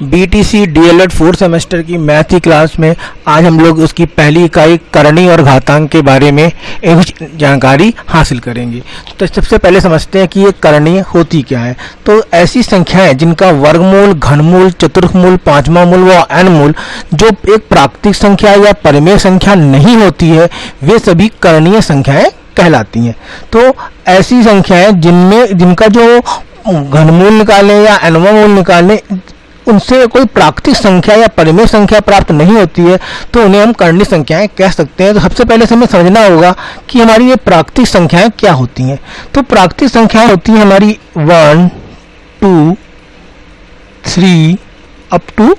BTC DElEd 4 semester की math की class में आज हम लोग उसकी पहली इकाई करनी और घातांक के बारे में एक जानकारी हासिल करेंगे। तो सबसे पहले समझते हैं कि ये करनी होती क्या है। तो ऐसी संख्याएं जिनका वर्गमूल, घनमूल, चतुर्थमूल, पांचवा मूल व n मूल जो एक प्राकृतिक संख्या या परिमेय संख्या नहीं होती है, वे सभी करणीय संख्याएं कहलाती हैं। तो ऐसी संख्याएं जिनका जो घनमूल निकालें या nवां मूल निकालें उनसे कोई प्राकृतिक संख्या या परिमेय संख्या प्राप्त नहीं होती है, तो उन्हें हम करणीय संख्याएं कह सकते हैं। तो सबसे पहले हमें समझना होगा कि हमारी ये प्राकृतिक संख्याएं क्या होती हैं। तो प्राकृतिक संख्याएं होती हैं हमारी 1, 2, 3 अप टू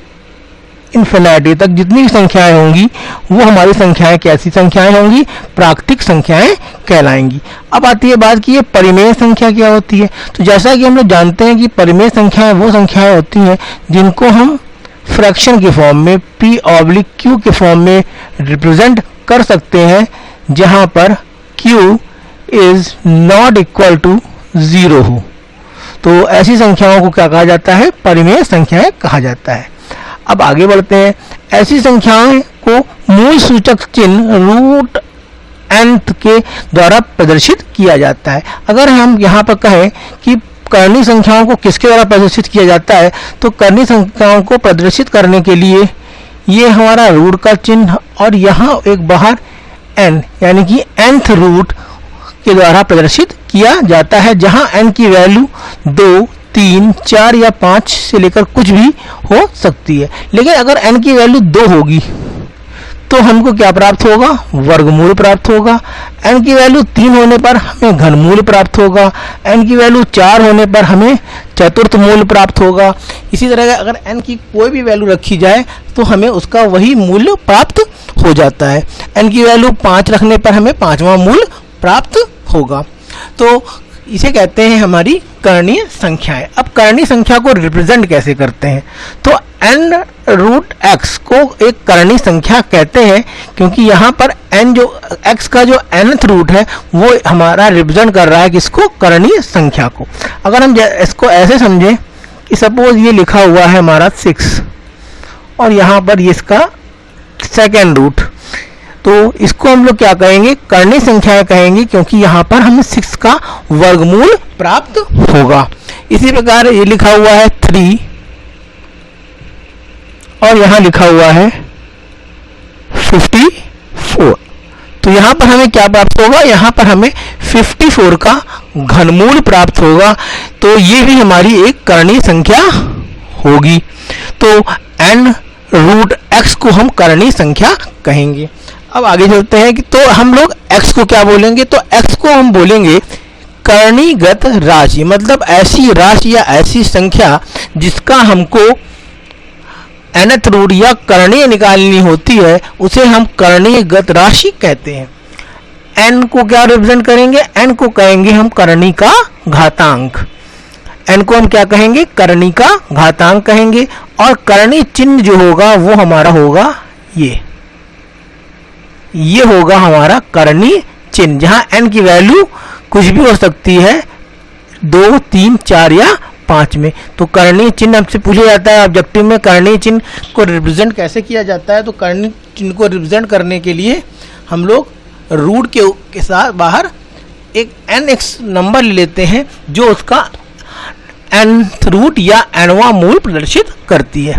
इन्फिनिटी तक जितनी भी संख्याएं होंगी वो हमारी संख्याएं कैसी संख्याएं होंगी, प्राकृतिक संख्याएं कहलाएंगी। अब आती है बात कि ये परिमेय संख्या क्या होती है। तो जैसा कि हम लोग जानते हैं कि परिमेय संख्याएं वो संख्याएं होती हैं जिनको हम फ्रैक्शन के फॉर्म में p/q के फॉर्म में रिप्रेजेंट कर सकते हैं, जहां पर q is not equal to 0 हो। तो ऐसी संख्याओं को क्या कहा जाता है, परिमेय संख्याएं कहा जाता है। अब आगे बढ़ते हैं। ऐसी संख्याओं को मूल सूचक चिन्ह रूट nth के द्वारा प्रदर्शित किया जाता है। अगर हम यहाँ पर कहें कि करणीय संख्याओं को किसके द्वारा प्रदर्शित किया जाता है, तो करणीय संख्याओं को प्रदर्शित करने के लिए ये हमारा रूट का चिन्ह और यहाँ एक बाहर n यानी कि nth रूट के द्वारा प्रदर्शित किया जाता है, जहाँ n की वैल्यू 2, 3, 4 या 5 से लेकर कुछ भी हो सकती है। लेकिन अगर n की वैल्यू 2 होगी तो हमको क्या प्राप्त होगा, वर्गमूल प्राप्त होगा। n की वैल्यू 3 होने पर हमें घनमूल प्राप्त होगा। n की वैल्यू 4 होने पर हमें चतुर्थ मूल प्राप्त होगा। इसी तरह अगर n की कोई भी वैल्यू रखी जाए तो हमें उसका वही मूल्य प्राप्त हो जाता है। n की वैल्यू 5 रखने पर हमें पांचवा मूल प्राप्त होगा। तो इसे कहते हैं हमारी करणीय संख्याएं। अब करणीय संख्या को रिप्रेजेंट कैसे करते हैं, तो n√x को एक करणीय संख्या कहते हैं, क्योंकि यहाँ पर n जो x का जो nth रूट है वो हमारा रिप्रेजेंट कर रहा है किसको, करणीय संख्या को। अगर हम इसको ऐसे समझें कि सपोज ये लिखा हुआ है हमारा 6 और यहाँ पर ये इसका सेकेंड रूट, तो इसको हम लोग क्या कहेंगे, करणीय संख्याएं कहेंगे, क्योंकि यहाँ पर हमें 6 का वर्गमूल प्राप्त होगा। इसी प्रकार ये लिखा हुआ है 3 और यहाँ लिखा हुआ है 54, तो यहाँ पर हमें क्या प्राप्त होगा, यहाँ पर हमें 54 का घनमूल प्राप्त होगा। तो ये भी हमारी एक करणीय संख्या होगी। तो n√x को हम करणीय संख्या कहेंगे। अब आगे चलते हैं कि तो हम लोग x को क्या बोलेंगे, तो x को हम बोलेंगे करणीगत राशि, मतलब ऐसी राशि या ऐसी संख्या जिसका हमको nth रूट या करणीय निकालनी होती है, उसे हम करणीगत राशि कहते हैं। n को क्या रिप्रेजेंट करेंगे, n को कहेंगे हम करणी का घातांक। n को हम क्या कहेंगे, करणी का घातांक कहेंगे। और करणी चिन्ह जो होगा वो हमारा होगा ये होगा हमारा करणी चिन्ह, जहां n की वैल्यू कुछ भी हो सकती है 2, 3, 4 या 5 में। तो करणीय चिन्ह हमसे पूछा जाता है ऑब्जेक्टिव में, करणीय चिन्ह को रिप्रेजेंट कैसे किया जाता है। तो करणीय चिन्ह को रिप्रेजेंट करने के लिए हम लोग रूट के साथ बाहर एक nx नंबर ले लेते हैं जो उसका nth रूट या nवां मूल प्रदर्शित करती है।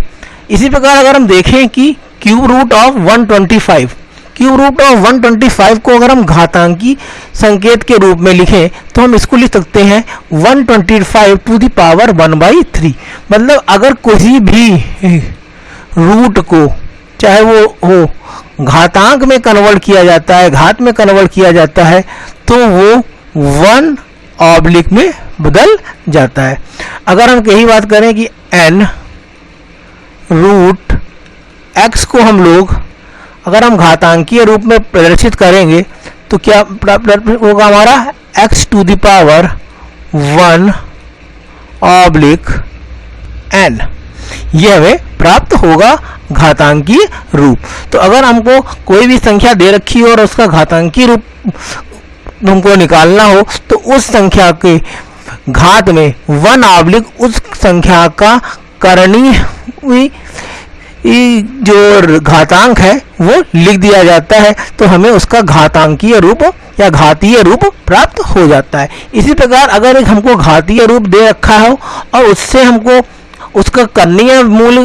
इसी प्रकार अगर हम देखें कि क्यूब रूट ऑफ 125 को अगर हम घातांकी संकेत के रूप में लिखें तो हम इसको लिख सकते हैं 125 टू द पावर 1/3। मतलब अगर कोई भी रूट को चाहे वो हो घातांक में कन्वर्ट किया जाता है, घात में कन्वर्ट किया जाता है, तो वो 1/ में बदल जाता है। अगर हम यही बात करें कि n√x को हम लोग अगर हम घातांकीय रूप में प्रदर्शित करेंगे तो क्या प्राप्त होगा हमारा x to the power 1/n, यह हमें प्राप्त होगा घातांकीय रूप। तो अगर हमको कोई भी संख्या दे रखी हो और उसका घातांकीय रूप हमको निकालना हो तो उस संख्या के घात में 1/ उस संख्या का करणीय जो घातांक है वो लिख दिया जाता है, तो हमें उसका घातांकीय रूप या घातीय रूप प्राप्त हो जाता है। इसी प्रकार अगर एक हमको घातीय रूप दे रखा हो और उससे हमको उसका करणीय मूल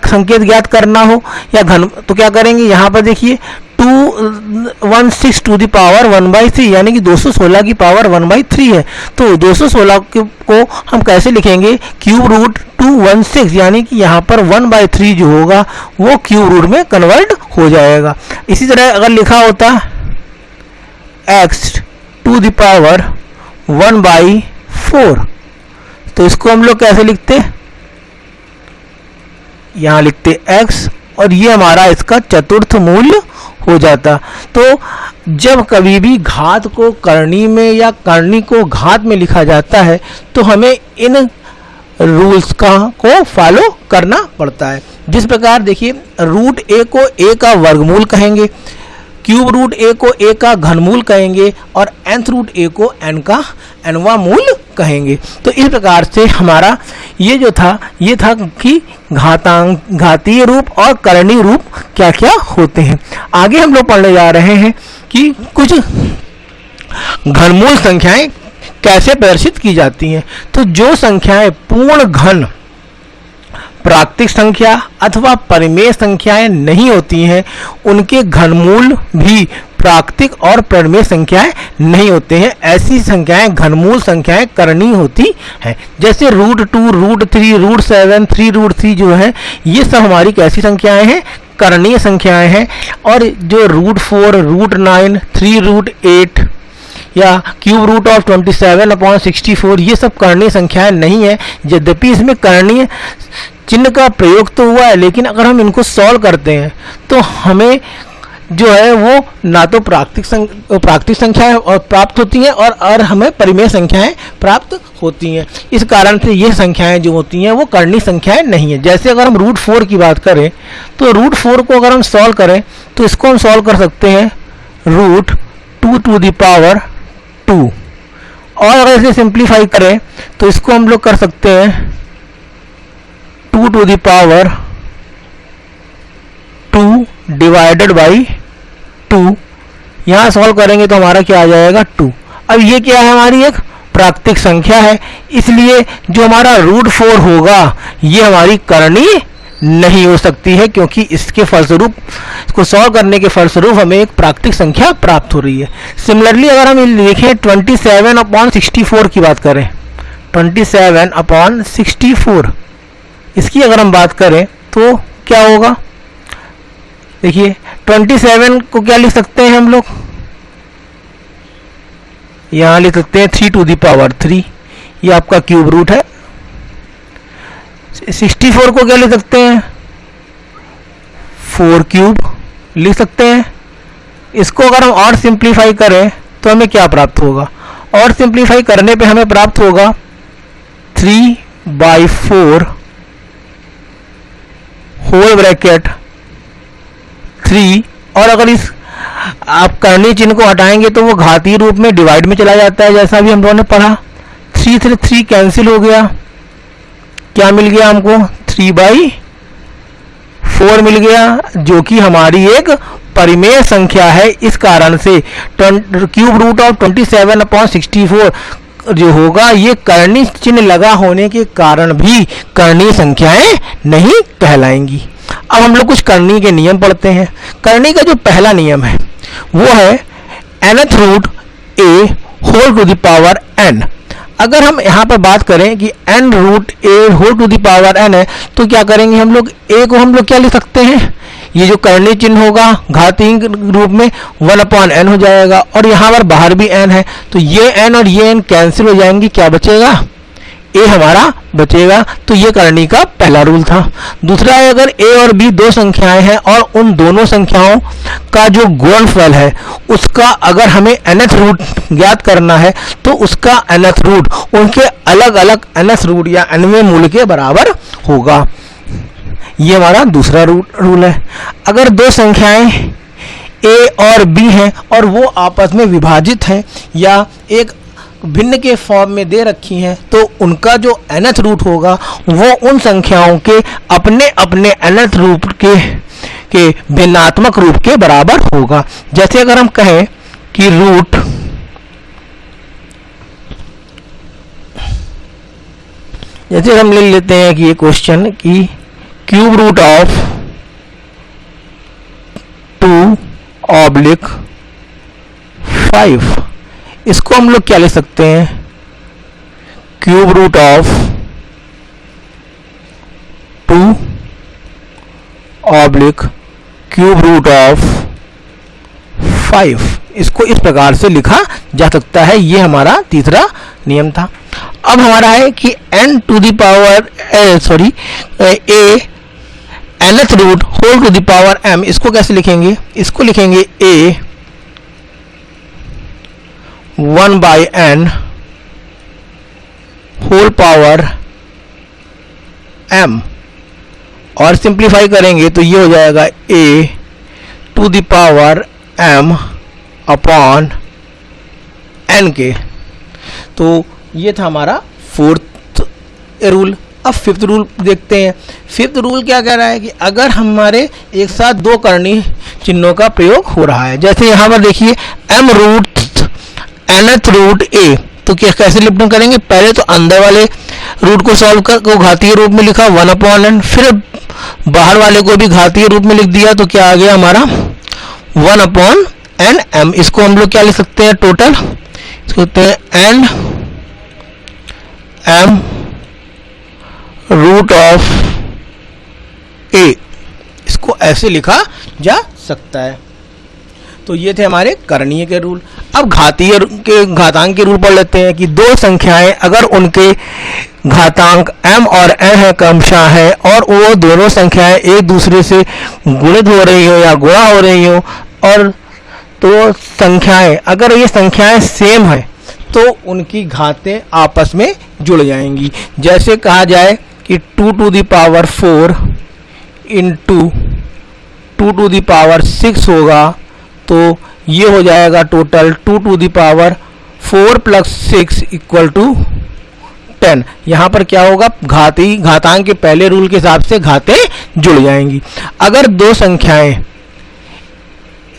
संकेत ज्ञात करना हो या घन, तो क्या करेंगे, यहाँ पर देखिए 216 टू द पावर 1/3 यानी कि 216 की पावर 1/3 है। तो 216 को हम कैसे लिखेंगे, क्यूब रूट 216 यानी कि यहाँ पर 1/3 जो होगा वो क्यूब रूट में कन्वर्ट हो जाएगा। इसी तरह अगर लिखा होता x टू द पावर 1/4 तो इसको हम लोग कैसे लिखते, यहाँ लिखते x और ये हमारा इसका चतुर्थ मूल्य हो जाता। तो जब कभी भी घात को करनी में या करनी को घात में लिखा जाता है तो हमें इन रूल्स को फॉलो करना पड़ता है। जिस प्रकार देखिए, रूट a को a का वर्गमूल कहेंगे, क्यूब रूट a को a का घनमूल कहेंगे और nth रूट a को n का nवां मूल कहेंगे। तो इस प्रकार से हमारा ये जो था ये था कि घातीय रूप और करणीय रूप क्या क्या होते हैं। आगे हम लोग पढ़ने जा रहे हैं कि कुछ घनमूल संख्याएं कैसे प्रदर्शित की जाती हैं। तो जो संख्याएं पूर्ण घन, प्राकृतिक संख्या अथवा परिमेय संख्याएं नहीं होती हैं उनके घनमूल भी प्राकृतिक और परिमेय संख्याएं नहीं होते हैं। ऐसी संख्याएं घनमूल संख्याएं करणीय होती हैं। जैसे √2, √3, √7, 3√3 जो है ये सब हमारी कैसी संख्याएं हैं, करणीय संख्याएं हैं। और जो √4, √9, 3√8 या क्यूब रूट ऑफ 27/64 ये सब करणीय संख्याएं नहीं है। यद्यपि इसमें करणीय चिन्ह का प्रयोग तो हुआ है, लेकिन अगर हम इनको सॉल्व करते हैं तो हमें जो है वो ना तो प्राकृतिक संख्याएं और प्राप्त होती हैं और हमें परिमेय संख्याएं प्राप्त होती हैं। इस कारण से ये संख्याएं जो होती हैं वो करणीय संख्याएं नहीं है। जैसे अगर हम √4 की बात करें तो √4 को अगर हम सॉल्व करें तो इसको हम सॉल्व कर सकते हैं √2 टू द पावर 2, और अगर इसे सिंप्लीफाई करें तो इसको हम लोग कर सकते हैं 2 to the power 2 divided by 2। यहाँ सॉल्व करेंगे तो हमारा क्या आ जाएगा 2। अब ये क्या है, हमारी एक प्राकृतिक संख्या है, इसलिए जो हमारा √4 होगा ये हमारी करणीय नहीं हो सकती है, क्योंकि इसके फलस्वरूप, इसको सॉल्व करने के फलस्वरूप हमें एक प्राकृतिक संख्या प्राप्त हो रही है। सिमिलरली अगर हम देखें 27/64 की बात करें, 27/64 इसकी अगर हम बात करें तो क्या होगा, देखिए 27 को क्या लिख सकते हैं हम लोग, यहां लिख सकते हैं 3 टू द पावर 3, ये आपका क्यूब रूट है। 64 को क्या लिख सकते हैं, 4 क्यूब लिख सकते हैं। इसको अगर हम और सिंप्लीफाई करें तो हमें क्या प्राप्त होगा, और सिंप्लीफाई करने पे हमें प्राप्त होगा 3/4 होल ब्रैकेट 3, और अगर इस आप करणीय चिन्ह को हटाएंगे तो वो घातीय रूप में डिवाइड में चला जाता है, जैसा भी हम लोगों ने पढ़ा। 3 कैंसिल हो गया, क्या मिल गया हमको 3/4 मिल गया, जो कि हमारी एक परिमेय संख्या है। इस कारण से क्यूब रूट ऑफ 27/64 जो होगा ये करणीय चिन्ह लगा होने के कारण भी करणीय संख्याएं नहीं कहलाएंगी। अब हम लोग कुछ करणीय के नियम पढ़ते हैं। करणीय का जो पहला नियम है वो है nth root a whole to the power n। अगर हम यहाँ पर बात करें कि n root a whole to the power n है तो क्या करेंगे हम लोग, a को हम लोग क्या लिख सकते हैं, ये जो करणीय चिन्ह होगा घातीय रूप में 1/n हो जाएगा, और यहाँ पर बाहर भी n है तो ये n और ये n कैंसिल हो जाएंगी, क्या बचेगा, a हमारा बचेगा। तो ये करणीय का पहला रूल था। दूसरा है, अगर a और b दो संख्याएं हैं और उन दोनों संख्याओं का जो गुणनफल है उसका अगर हमें nth रूट ज्ञात करना है तो उसका nth रूट उनके अलग अलग nth रूट या nवें मूल के बराबर होगा। ये हमारा दूसरा रूल है। अगर दो संख्याएं a और b हैं और वो आपस में विभाजित हैं या एक भिन्न के फॉर्म में दे रखी हैं तो उनका जो nth रूट होगा वो उन संख्याओं के अपने अपने nth रूट के भिन्नात्मक रूप के बराबर होगा। जैसे अगर हम कहें कि रूट जैसे हम ले लेते हैं कि ये क्वेश्चन कि क्यूब रूट ऑफ 2/5, इसको हम लोग क्या ले सकते हैं, cube root of cube root of 5, इसको इस प्रकार से लिखा जा सकता है। ये हमारा तीसरा नियम था। अब हमारा है कि n to the power a nth root whole to the power m, इसको कैसे लिखेंगे, इसको लिखेंगे a 1/n whole power m, और सिंप्लीफाई करेंगे तो ये हो जाएगा a to the power m upon n के। तो ये था हमारा फोर्थ रूल। अब फिफ्थ रूल देखते हैं। फिफ्थ रूल क्या कह रहा है कि अगर हमारे एक साथ दो करणीय चिन्हों का प्रयोग हो रहा है, जैसे यहाँ पर देखिए m root nth root a, तो क्या कैसे निरूपण करेंगे, पहले तो अंदर वाले रूट को सॉल्व कर को घातीय रूप में लिखा 1/n, फिर बाहर वाले को भी घातीय रूप में लिख दिया तो क्या आ गया हमारा 1/n m। इसको हम लोग क्या लिख सकते हैं, टोटल इसको कहते हैं n m root of a, इसको ऐसे लिखा जा सकता है। तो ये थे हमारे करणीय के रूल। अब घातीय के घातांक के रूल पढ़ लेते हैं कि दो संख्याएं अगर उनके घातांक m और n है क्रमशः है और वो दोनों संख्याएं एक दूसरे से गुणित हो रही हो या गुणा हो रही हो, और तो संख्याएं अगर ये संख्याएं सेम है तो उनकी घातें आपस में जुड़ जाएंगी। जैसे कहा जाए कि 2 to the power 4 into 2 to the power 6 होगा, तो ये हो जाएगा total 2 to the power 4 plus 6 equal to 10। यहाँ पर क्या होगा, घातांक के पहले रूल के हिसाब से घातें जुड़ जाएंगी। अगर दो संख्याएं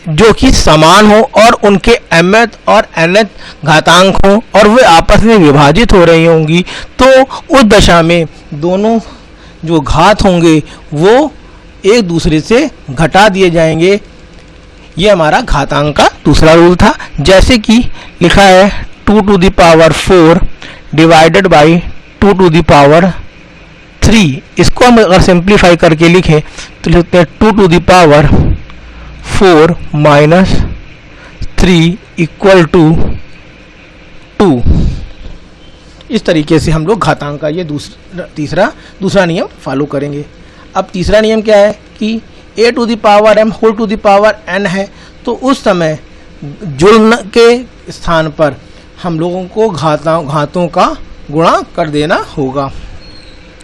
जो कि समान हो और उनके mth और nth घातांक हो और वे आपस में विभाजित हो रही होंगी, तो उस दशा में दोनों जो घात होंगे वो एक दूसरे से घटा दिए जाएंगे। ये हमारा घातांक का दूसरा रूल था। जैसे कि लिखा है 2 to the power 4 divided by 2 to the power 3, इसको हम अगर सिंप्लीफाई करके लिखें तो लिखते हैं 2 to the power 4 minus 3 equal to 2। इस तरीके से हम लोग घातांक का ये दूसरा नियम फॉलो करेंगे। अब तीसरा नियम क्या है कि a to the power m whole to the power n है, तो उस समय जुड़ने के स्थान पर हम लोगों को घातों का गुणा कर देना होगा।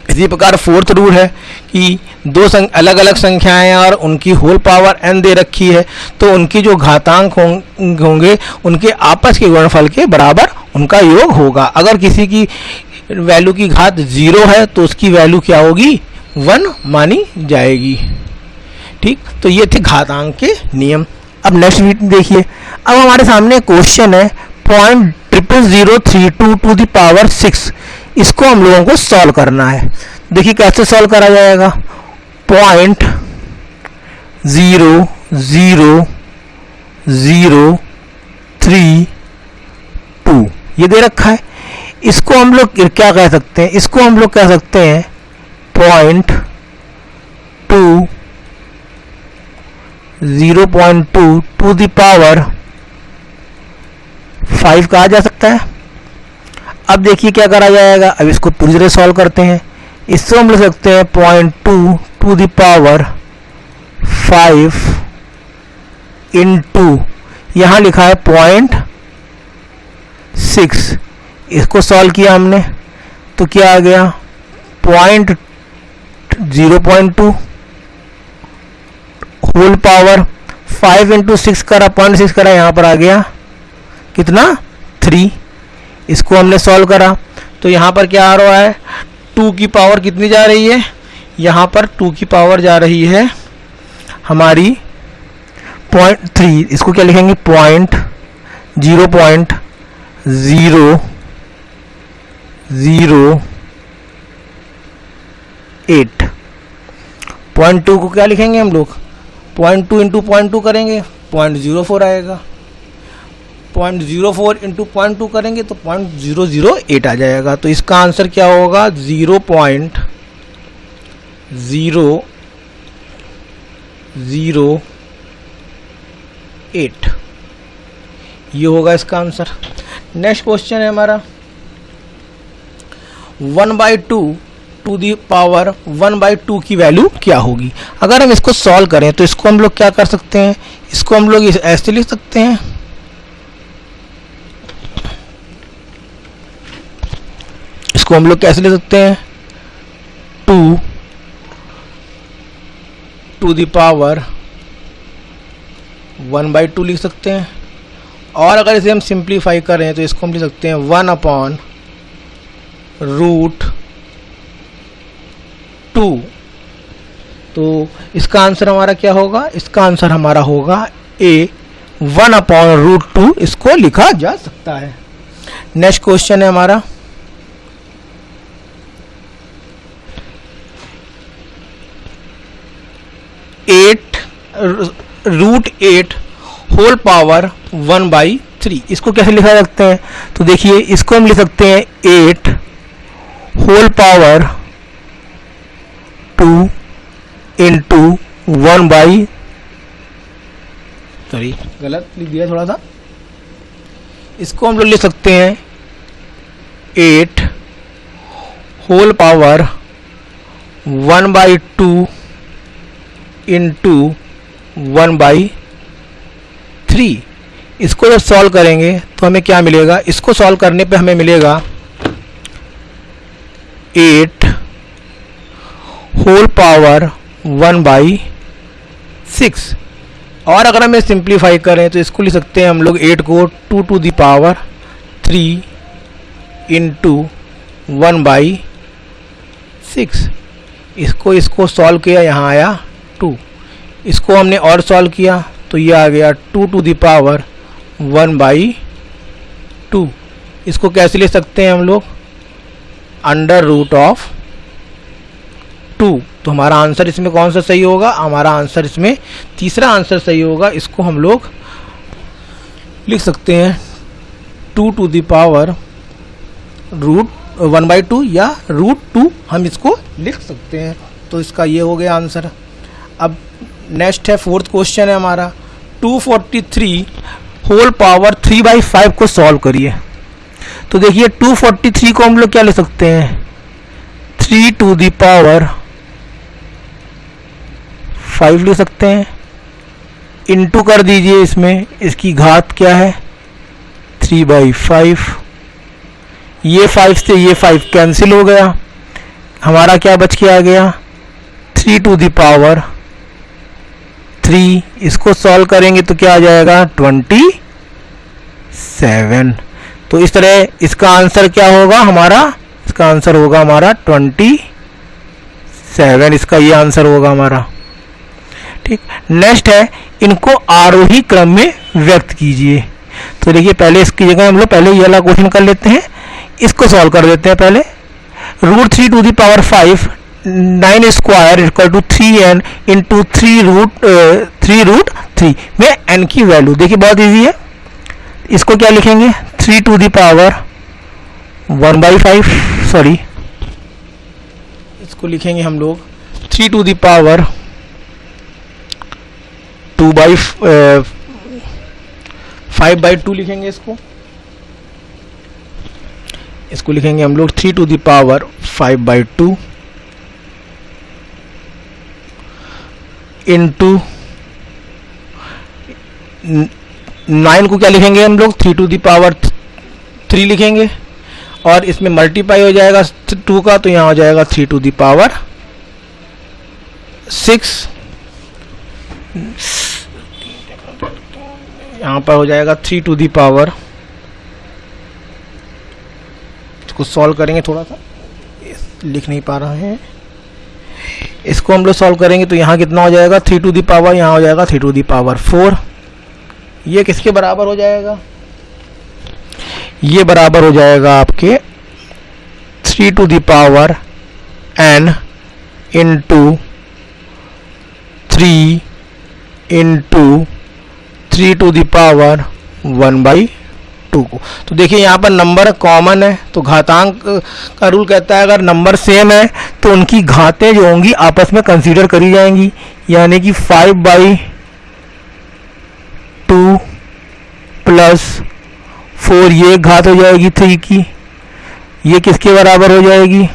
इसी प्रकार फोर्थ रूल है कि दो अलग अलग संख्याएं और उनकी होल पावर n दे रखी है, तो उनकी जो घातांक होंगे उनके आपस के गुणनफल के बराबर उनका योग होगा। अगर किसी की वैल्यू की घात 0 है तो उसकी वैल्यू क्या होगी, 1 मानी जाएगी। ठीक, तो ये थे घातांक के नियम। अब नेक्स्ट देखिए, अब हमारे सामने क्वेश्चन है 0.0032 टू द पावर 6, इसको हम लोगों को सॉल्व करना है। देखिए कैसे सॉल्व करा जाएगा, 0.00032 ये दे रखा है। इसको हम लोग क्या कह सकते हैं, इसको हम लोग कह सकते हैं 0.2 टू द पावर 5 कहा जा सकता है। अब देखिए क्या करा जाएगा, अब इसको पूरी तरह सॉल्व करते हैं। इससे हम लिख सकते हैं 0.2 टू द पावर 5 इंटू यहाँ लिखा है 0.6, इसको सॉल्व किया हमने तो क्या आ गया 0.2 होल पावर 5 इंटू 6 करा 0.6 करा, यहाँ पर आ गया कितना 3। इसको हमने सॉल्व करा तो यहाँ पर क्या आ रहा है, 2 की पावर कितनी जा रही है, यहाँ पर 2 की पावर जा रही है हमारी 0.3, इसको क्या लिखेंगे 0.008 0.2 को क्या लिखेंगे हम लोग, 0.2 इंटू 0.2 करेंगे 0.04 आएगा, 0.04 इंटू 0.2 करेंगे तो 0.008 आ जाएगा। तो इसका आंसर क्या होगा 0.008 ये होगा इसका आंसर। नेक्स्ट क्वेश्चन है हमारा 1/2 टू दी पावर 1/2 की वैल्यू क्या होगी। अगर हम इसको सॉल्व करें तो इसको हम लोग क्या कर सकते हैं, इसको हम लोग ऐसे लिख सकते हैं, इसको हम लोग कैसे लिख सकते हैं 2 टू दी पावर 1/2 लिख सकते हैं। और अगर इसे हम सिंप्लीफाई करें तो इसको हम लिख सकते हैं 1/√2। तो इसका आंसर हमारा क्या होगा, इसका आंसर हमारा होगा A 1/√2, इसको लिखा जा सकता है। नेक्स्ट क्वेश्चन है हमारा 8√8 होल पावर 1/3, इसको कैसे लिखा जा सकते हैं, तो देखिए इसको हम लिख सकते हैं 8 होल पावर 2 इंटू 1/, सॉरी गलत लिख दिया थोड़ा सा, इसको हम लोग लिख सकते हैं 8 होल पावर 1/2 इंटू 1/3। इसको जब सॉल्व करेंगे तो हमें क्या मिलेगा, इसको सॉल्व करने पे हमें मिलेगा 8 होल पावर 1/6। और अगर हमें सिंप्लीफाई करें तो इसको लिख सकते हैं हम लोग 8 को 2 टू दी पावर 3 इंटू 1/6। इसको सॉल्व किया, यहाँ आया 2, इसको हमने और सॉल्व किया तो ये आ गया 2 टू दी पावर 1/2। इसको कैसे ले सकते हैं हम लोग, √2। तो हमारा आंसर इसमें कौन सा सही होगा, हमारा आंसर इसमें तीसरा आंसर सही होगा। इसको हम लोग लिख सकते हैं 2 टू दी पावर 1/2 या √2 हम इसको लिख सकते हैं। तो इसका ये हो गया आंसर। अब नेक्स्ट है 4th क्वेश्चन है हमारा 243 होल पावर 3/5 को सॉल्व करिए। तो देखिए 243 को हम लोग क्या ले सकते हैं, 3 टू दी पावर 5 ले सकते हैं, इंटू कर दीजिए, इसमें इसकी घात क्या है 3/5। ये 5 से ये 5 कैंसिल हो गया, हमारा क्या बच के आ गया 3 टू दी पावर 3। इसको सॉल्व करेंगे तो क्या आ जाएगा 27। तो इस तरह इसका आंसर क्या होगा हमारा, इसका आंसर होगा हमारा 27, इसका ये आंसर होगा हमारा। ठीक, नेक्स्ट है इनको आरोही क्रम में व्यक्त कीजिए। तो देखिए पहले इसकी जगह हम लोग पहले ये वाला क्वेश्चन कर लेते हैं, इसको सॉल्व कर देते हैं पहले। √3 to the power 5 9 square equal to 3n into 3√3 में n की वैल्यू देखिए बहुत इजी है। इसको क्या लिखेंगे 3 टू दी पावर 1/5, सॉरी इसको लिखेंगे हम लोग 3 टू दी पावर 5/2 लिखेंगे। इसको लिखेंगे हम लोग 3 टू दी पावर 5/2 इंटू 9 को क्या लिखेंगे हम लोग 3 टू दी पावर 3 लिखेंगे, और इसमें मल्टीप्लाई हो जाएगा 2 का, तो यहाँ हो जाएगा 3 टू दी पावर 6। यहाँ पर हो जाएगा 3 टू दी पावर इसको सॉल्व करेंगे, थोड़ा सा लिख नहीं पा रहे हैं, इसको हम लोग सॉल्व करेंगे तो यहाँ कितना हो जाएगा 3 टू दी पावर, यहाँ हो जाएगा 3 टू दी पावर 4। ये किसके बराबर हो जाएगा, ये बराबर हो जाएगा आपके 3 to the power n into 3 into 3 to the power 1/2 को। तो देखिए यहाँ पर नंबर कॉमन है, तो घातांक का रूल कहता है अगर नंबर सेम है तो उनकी घातें जो होंगी आपस में कंसीडर करी जाएंगी, यानी कि 5/2 प्लस 4 ये घात हो जाएगी 3 की, ये किसके बराबर हो जाएगी,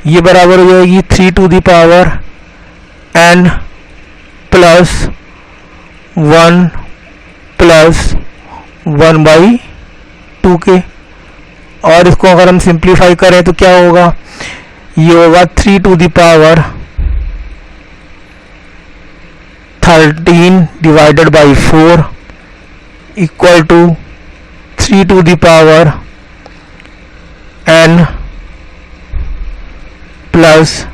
ये बराबर हो जाएगी 3 to the power n plus 1 plus 1/2 के। और इसको अगर हम सिंप्लीफाई करें तो क्या होगा, ये होगा 3 to the power 13 divided by 4 equal to 3 to the power n plus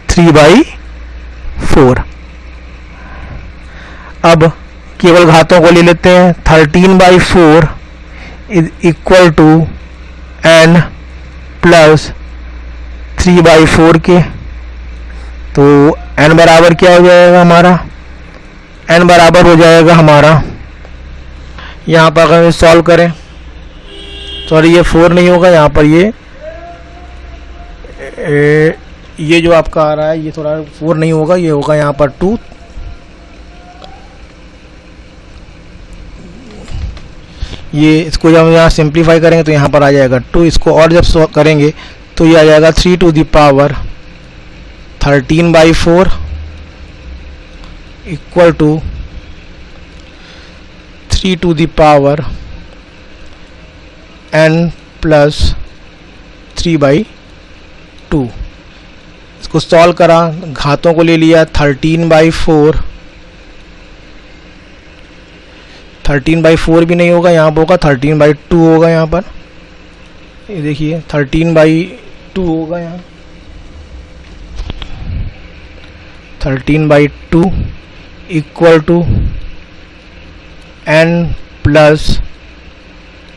3/4। अब केवल घातों को ले लेते हैं, 13/4 is equal to n plus 3/4 के। तो n बराबर क्या हो जाएगा हमारा, n बराबर हो जाएगा हमारा, यहाँ पर अगर सॉल्व करें, सॉरी ये 4 नहीं होगा, यहाँ पर ये जो आपका आ रहा है ये थोड़ा 4 नहीं होगा, ये होगा यहाँ पर 2। ये इसको जब हम यहाँ सिंप्लीफाई करेंगे तो यहाँ पर आ जाएगा 2, इसको और जब सॉल्व करेंगे तो ये आ जाएगा 3 to the power 13/4 equal to 3 to the power n plus 3/2। इसको सॉल्व करा, घातों को ले लिया, 13/4 भी नहीं होगा, यहाँ पर होगा 13/2 होगा, यहाँ पर ये देखिए 13/2 होगा, यहाँ 13/2 इक्वल टू n प्लस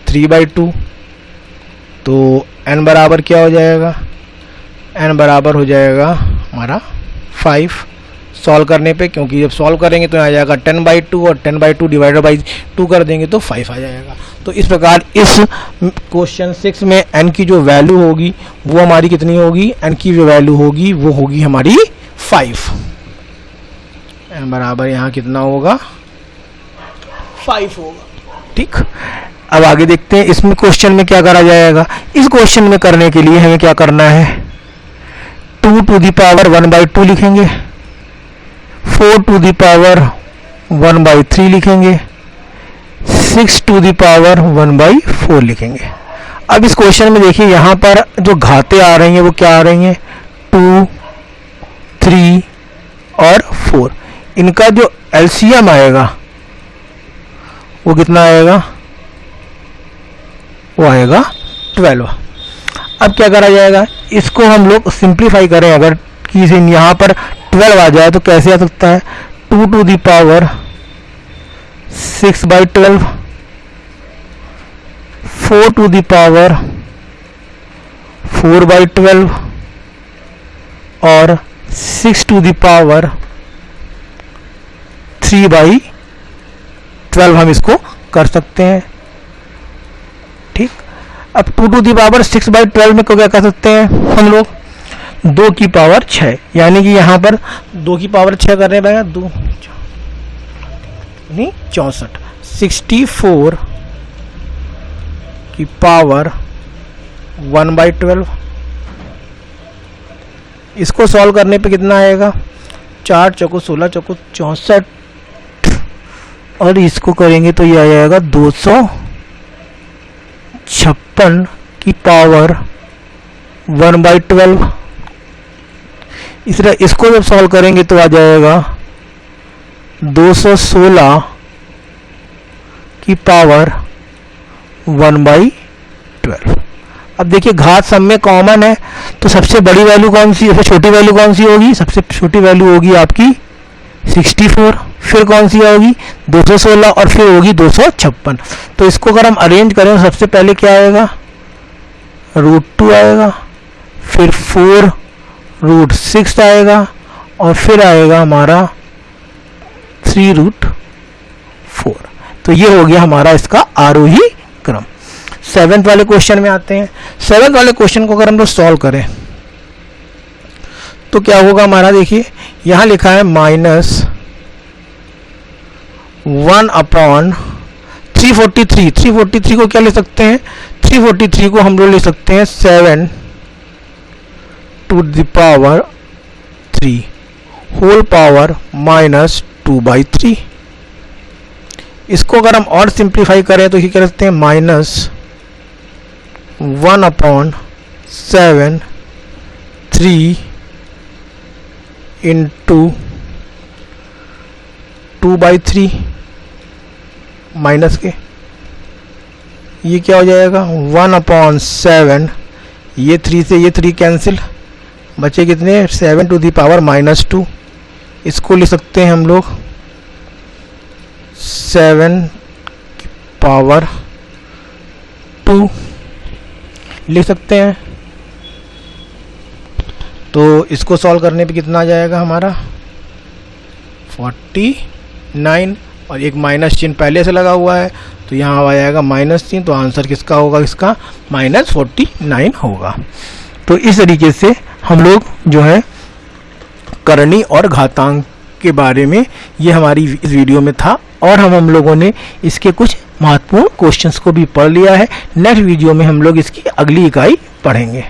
3/2। तो n बराबर क्या हो जाएगा, n बराबर हो जाएगा हमारा 5 सॉल्व करने पे, क्योंकि जब सॉल्व करेंगे तो यहाँ आ जाएगा 10/2 और 10/2 डिवाइडेड बाई 2 कर देंगे तो 5 आ जाएगा। तो इस प्रकार इस क्वेश्चन 6 में n की जो वैल्यू होगी वो हमारी कितनी होगी, n की जो वैल्यू होगी वो होगी हमारी 5। n बराबर यहाँ कितना होगा 5 होगा, ठीक। अब आगे देखते हैं इसमें क्वेश्चन में क्या करा जाएगा। इस क्वेश्चन में करने के लिए हमें क्या करना है, 2 टू दी पावर 1/2 लिखेंगे, 4 टू दी पावर 1/3 लिखेंगे, 6 टू दी पावर 1/4 लिखेंगे। अब इस क्वेश्चन में देखिए यहाँ पर जो घातें आ रही हैं वो क्या आ रही हैं, 2, 3 और 4। इनका जो एलसीएम आएगा वो कितना आएगा, वो आएगा 12। अब क्या करा जाएगा, इसको हम लोग सिंप्लीफाई करें, अगर किसी यहाँ पर 12 आ जाए तो कैसे आ सकता है, 2 to the power 6/12, 4 to the power 4/12 और 6 टू दी पावर 3/12 हम इसको कर सकते हैं, ठीक। अब 2 टू दी पावर 6/12 में को क्या कर सकते हैं हम लोग, 2 की पावर 6, यानी कि यहाँ पर 2 की पावर 6 कर रहे हैं भैया, 2 नहीं 64, 64 की पावर 1/12। इसको सॉल्व करने पे कितना आएगा, 4 चौको 16 चौको 64, और इसको करेंगे तो ये आ जाएगा 256 की पावर 1/12। इस तरह इसको जब सॉल्व करेंगे तो आ जाएगा 216 की पावर 1/12। अब देखिए घात सब में कॉमन है, तो सबसे बड़ी वैल्यू कौन सी, सबसे छोटी वैल्यू कौन सी होगी, सबसे छोटी वैल्यू होगी आपकी 64, फिर कौन सी होगी 216 और फिर होगी 256। तो इसको अगर हम अरेंज करें तो सबसे पहले क्या आएगा, √2 आएगा, फिर 4√6 आएगा और फिर आएगा हमारा 3√4। तो ये हो गया हमारा इसका आरोही क्रम। 7th वाले क्वेश्चन में आते हैं। 7th वाले क्वेश्चन को अगर हम लोग सॉल्व करें तो क्या होगा हमारा, देखिए यहां लिखा है -1/343। 343 को क्या ले सकते हैं, 343 को हम लोग ले सकते हैं 7⁻³ होल पावर -2/3। इसको अगर हम और सिंप्लीफाई करें तो ये क्या लिखते हैं, -1/7(3) × 2/3 माइनस के, ये क्या हो जाएगा 1/7, ये 3 से ये 3 कैंसिल, बचे कितने 7⁻²। इसको ले सकते हैं हम लोग 7/2 ले सकते हैं। तो इसको सॉल्व करने पे कितना आ जाएगा हमारा 49, और एक माइनस चिन्ह पहले से लगा हुआ है तो यहाँ आ जाएगा माइनस चिन्ह, तो आंसर किसका होगा, इसका -49 होगा। तो इस तरीके से हम लोग जो है करणी और घातांक के बारे में ये हमारी इस वीडियो में था, और हम लोगों ने इसके कुछ महत्वपूर्ण क्वेश्चंस को भी पढ़ लिया है। नेक्स्ट वीडियो में हम लोग इसकी अगली इकाई पढ़ेंगे।